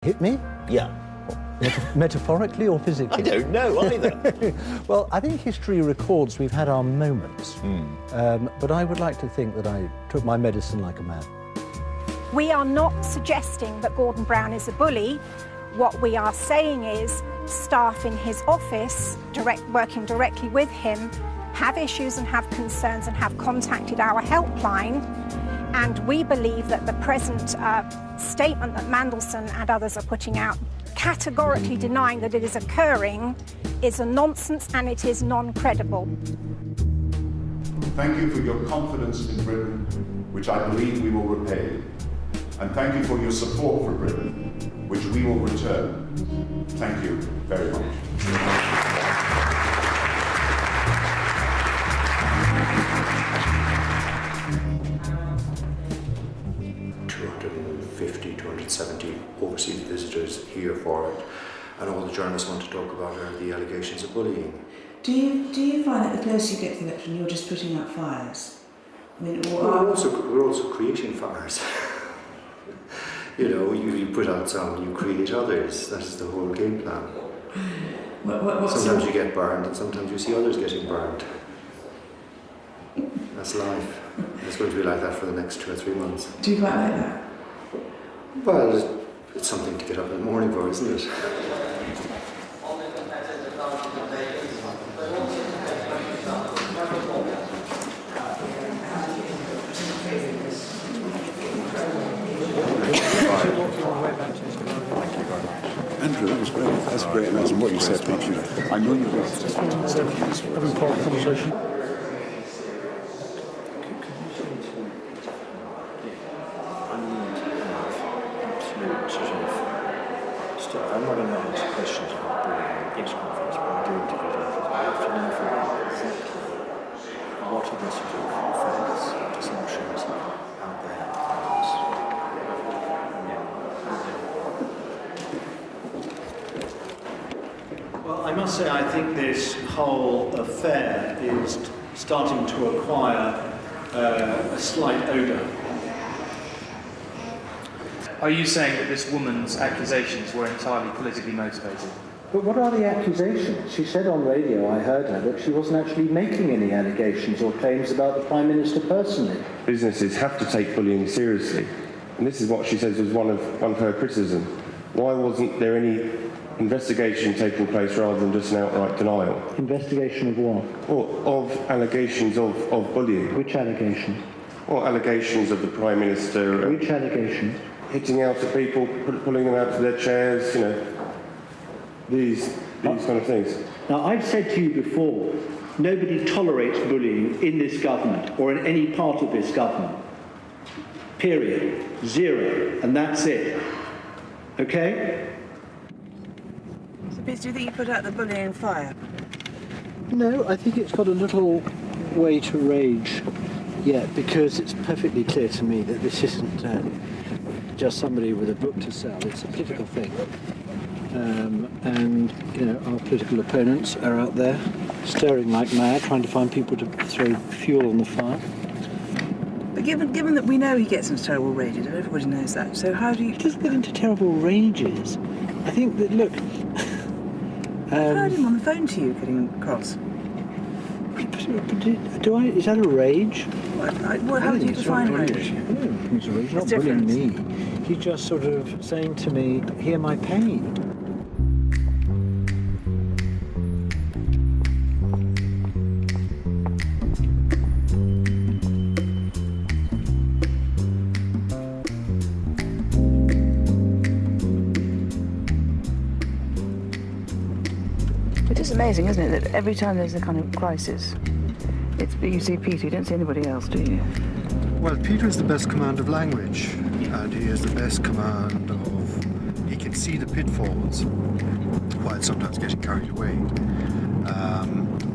Hit me? Yeah. Metaphorically or physically? I don't know either. Well, I think history records we've had our moments. But I would like to think that I took my medicine like a man. We are not suggesting that Gordon Brown is a bully. What we are saying is staff in his office, working directly with him, have issues and have concerns and have contacted our helpline. And we believe that the present statement that Mandelson and others are putting out, categorically denying that it is occurring, is a nonsense and it is non-credible. Thank you for your confidence in Britain, which I believe we will repay. And thank you for your support for Britain, which we will return. Thank you very much. 270 overseas visitors here for it, and all the journalists want to talk about are the allegations of bullying. Do you find that the closer you get to the election, you're just putting out fires? I mean, we're also creating fires. You know, you put out some, you create others. That is the whole game plan. Sometimes you get burned, and sometimes you see others getting burned. That's life. It's going to be like that for the next 2 or 3 months. Do you quite like that? Well, it's something to get up in the morning for, isn't it? Andrew, that was great. That's great, and that's what you said, Peter. I know you will. Having part of the conversation. I'm not going to answer questions about bullying in this conference, but I do interview doctors. I have to know from exactly what are the sort of facts, assumptions out there. Well, I must say I think this whole affair is starting to acquire a slight odour. Are you saying that this woman's accusations were entirely politically motivated? But what are the accusations? She said on radio, I heard her, that she wasn't actually making any allegations or claims about the Prime Minister personally. Businesses have to take bullying seriously. And this is what she says was one of her criticism. Why wasn't there any investigation taking place rather than just an outright denial? Investigation of what? Well, of allegations of bullying. Which allegations? Well, allegations of the Prime Minister. Which allegations? Hitting out at people, pulling them out of their chairs, you know, these kind of things. Now, I've said to you before, nobody tolerates bullying in this government or in any part of this government. Period. Zero. And that's it. Okay? So, Peter, do you think you put out the bullying fire? No, I think it's got a little way to rage yet, because it's perfectly clear to me that this isn't just somebody with a book to sell. It's a political thing. And, you know, our political opponents are out there stirring like mad, trying to find people to throw fuel on the fire. But given that we know he gets into terrible rages, and everybody knows that, so how do you... He doesn't get into terrible rages. I think that, look... I've heard him on the phone to you getting cross. Is that a rage? How do you define rage? No, he's a rage, not bullying me. He's just sort of saying to me, hear my pain. It is amazing, isn't it, that every time there's a kind of crisis, you see Peter, you don't see anybody else, do you? Well, Peter is the best command of language, and he is the best command of... He can see the pitfalls, while sometimes getting carried away.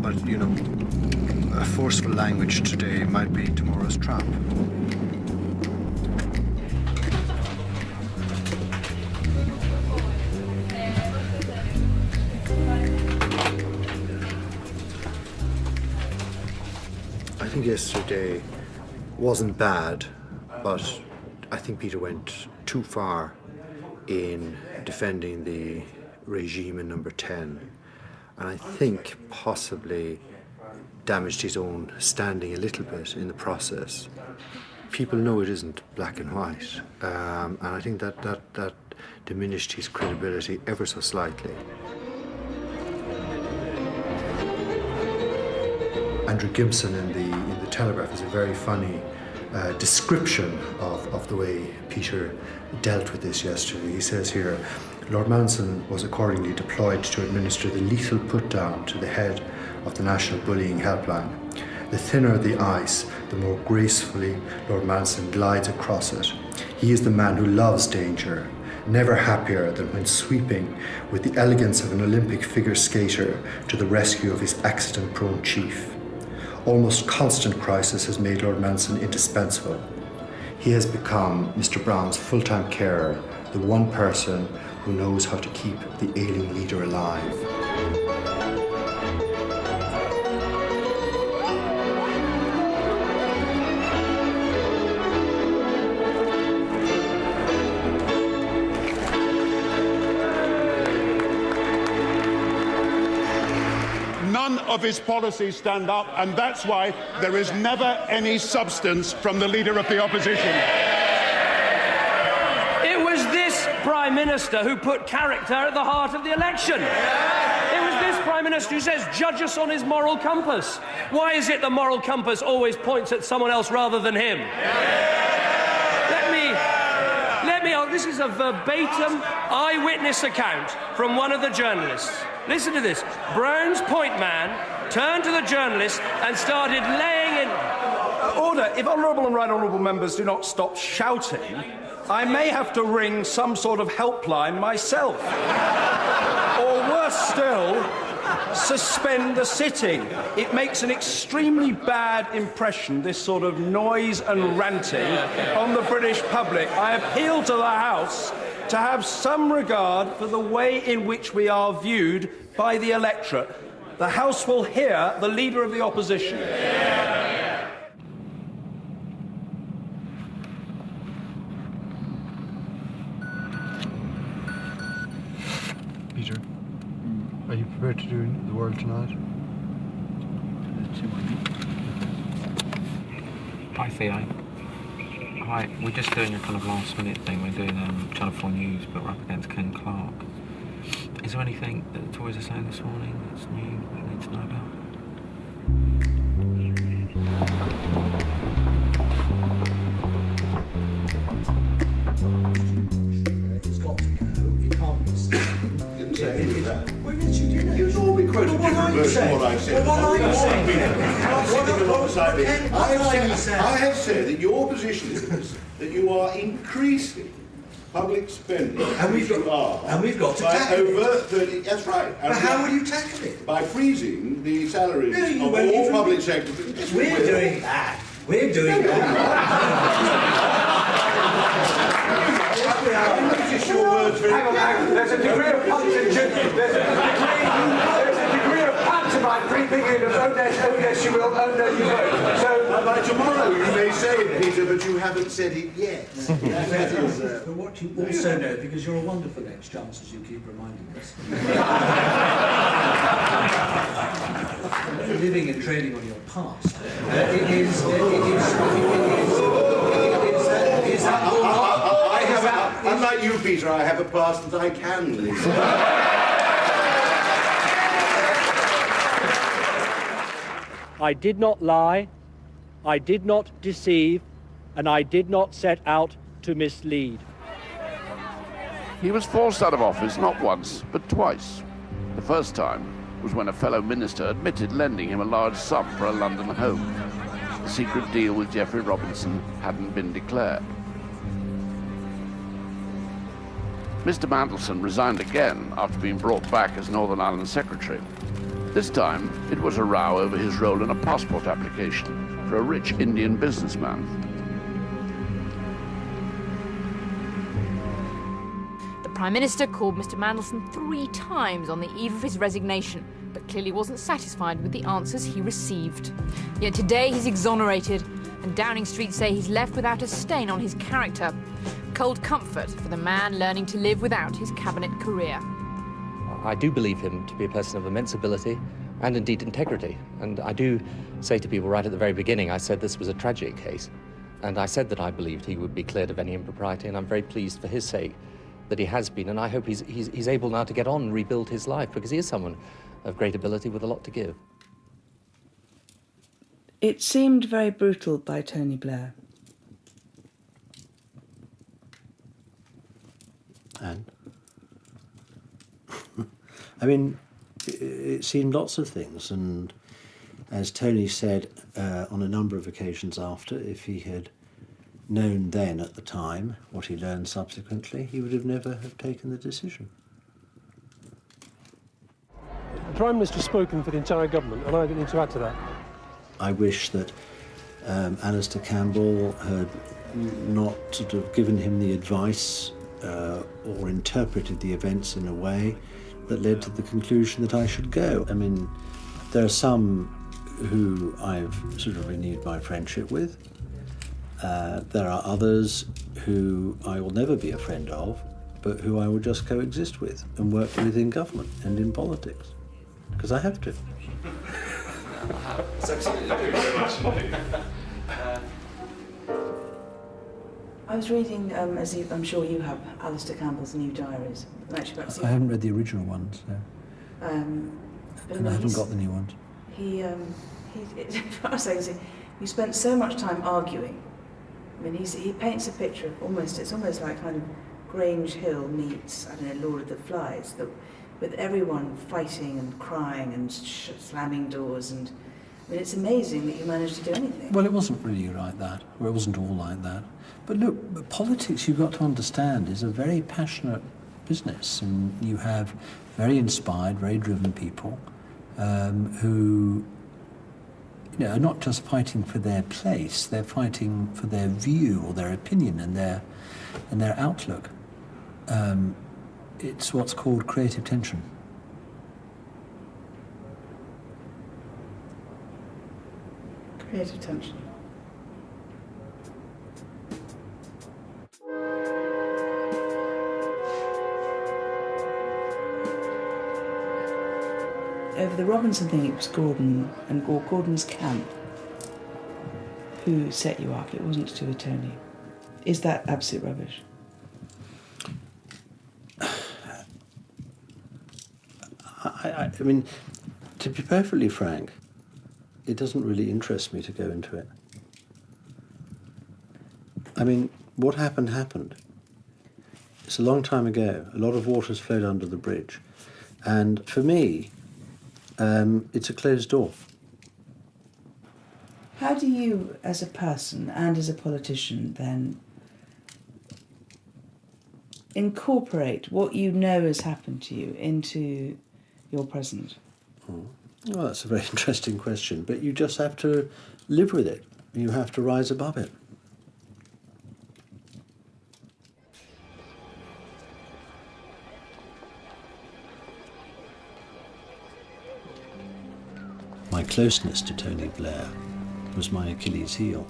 But, you know, a forceful language today might be tomorrow's trap. I think yesterday wasn't bad, but I think Peter went too far in defending the regime in Number 10, and I think possibly damaged his own standing a little bit in the process. People know it isn't black and white, and I think that diminished his credibility ever so slightly. Andrew Gibson in the Telegraph is a very funny description of the way Peter dealt with this yesterday. He says here, Lord Mandelson was accordingly deployed to administer the lethal put-down to the head of the National Bullying Helpline. The thinner the ice, the more gracefully Lord Mandelson glides across it. He is the man who loves danger, never happier than when sweeping with the elegance of an Olympic figure skater to the rescue of his accident-prone chief. Almost constant crisis has made Lord Mandelson indispensable. He has become Mr. Brown's full-time carer, the one person who knows how to keep the ailing leader alive. None of his policies stand up, and that's why there is never any substance from the Leader of the Opposition. It was this Prime Minister who put character at the heart of the election. It was this Prime Minister who says, judge us on his moral compass. Why is it the moral compass always points at someone else rather than him? This is a verbatim eyewitness account from one of the journalists. Listen to this. Brown's point man turned to the journalist and started laying in... Order. If honourable and right honourable members do not stop shouting, I may have to ring some sort of helpline myself. Or worse still, suspend the sitting. It makes an extremely bad impression, this sort of noise and ranting on the British public. I appeal to the House to have some regard for the way in which we are viewed by the electorate. The House will hear the Leader of the Opposition. Peter, are you prepared to do the world tonight? Hi Theo. Hi, we're just doing a kind of last minute thing. We're doing Channel 4 News, but we're up against Ken Clark. Is there anything that the Tories are saying this morning that's new that we need to know about? It's got to go. It can't be said. Didn't say any of that. Well, yes, you did. You normally quote a different version of what I said. Well, what are you saying? I have said that your position is that you are increasing public spending, and we've got to tackle it. Over 30. That's right. But how will you tackle it? By freezing the salaries of all public sectors. We're doing that. We're doing that. I notice your words very... Hang on. There's a degree of pantomime creeping in of oh yes you will, oh no you won't. So by tomorrow you may say it, Peter, but you haven't said it yet. But what you also know, because you're a wonderful ex-chance, as you keep reminding us, living and trading on your past, unlike you, Peter, I have a past that I can live. I did not lie, I did not deceive, and I did not set out to mislead. He was forced out of office not once, but twice. The first time was when a fellow minister admitted lending him a large sum for a London home. The secret deal with Geoffrey Robinson hadn't been declared. Mr. Mandelson resigned again after being brought back as Northern Ireland Secretary. This time, it was a row over his role in a passport application for a rich Indian businessman. The Prime Minister called Mr. Mandelson 3 times on the eve of his resignation, but clearly wasn't satisfied with the answers he received. Yet today he's exonerated, and Downing Street say he's left without a stain on his character. cold comfort for the man learning to live without his cabinet career. I do believe him to be a person of immense ability and indeed integrity. And I do say to people right at the very beginning, I said this was a tragic case. And I said that I believed he would be cleared of any impropriety, and I'm very pleased for his sake that he has been. And I hope he's able now to get on and rebuild his life, because he is someone of great ability with a lot to give. It seemed very brutal by Tony Blair. And? I mean, it seemed lots of things, and as Tony said on a number of occasions after, if he had known then at the time what he learned subsequently, he would have never have taken the decision. The Prime Minister's spoken for the entire government, and I don't need to add to that. I wish that Alistair Campbell had not sort of given him the advice or interpreted the events in a way that led to the conclusion that I should go. I mean, there are some who I've sort of renewed my friendship with. There are others who I will never be a friend of, but who I will just coexist with and work with in government and in politics, because I have to. I was reading, as I'm sure you have, Alistair Campbell's new diaries. I haven't read the original ones, no. And I haven't got the new ones. He spent so much time arguing. I mean, he paints a picture of it's almost like kind of Grange Hill meets, I don't know, Lord of the Flies, with everyone fighting and crying and slamming doors. And I mean, it's amazing that you managed to do anything. Well, it wasn't really like that, or it wasn't all like that. But look, politics, you've got to understand, is a very passionate business, and you have very inspired, very driven people who are not just fighting for their place, they're fighting for their view or their opinion and their outlook. It's what's called creative tension. Creative tension. Over the Robinson thing, it was Gordon and Gordon's camp who set you up. It wasn't to do with Tony. Is that absolute rubbish? I mean, to be perfectly frank, it doesn't really interest me to go into it. I mean, what happened, happened. It's a long time ago. A lot of water's flowed under the bridge. And for me, it's a closed door. How do you, as a person and as a politician, then incorporate what you know has happened to you into your present? Well, that's a very interesting question, but you just have to live with it. You have to rise above it. My closeness to Tony Blair was my Achilles heel.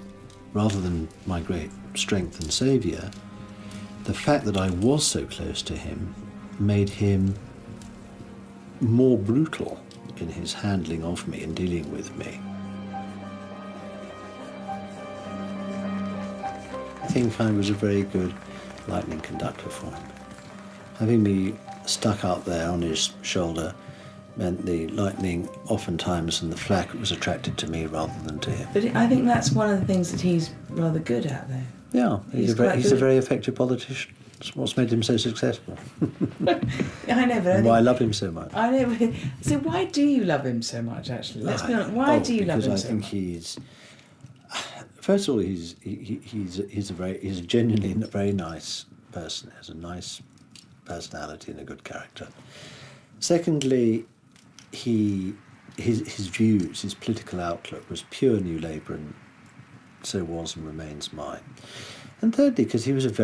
Rather than my great strength and saviour, the fact that I was so close to him made him more brutal in his handling of me and dealing with me. I think I was a very good lightning conductor for him. Having me stuck up there on his shoulder meant the lightning oftentimes and the flak was attracted to me rather than to him. But I think that's one of the things that he's rather good at, though. Yeah, he's a very effective politician. It's what's made him so successful. I know, but why I love him so much. I know. But, so why do you love him so much, actually? Let's be honest. Why do you love him so much? Because I think he's... First of all, he's a genuinely very nice person. He has a nice personality and a good character. Secondly, his views, his political outlook was pure New Labour, and so was and remains mine. And thirdly, because he was a very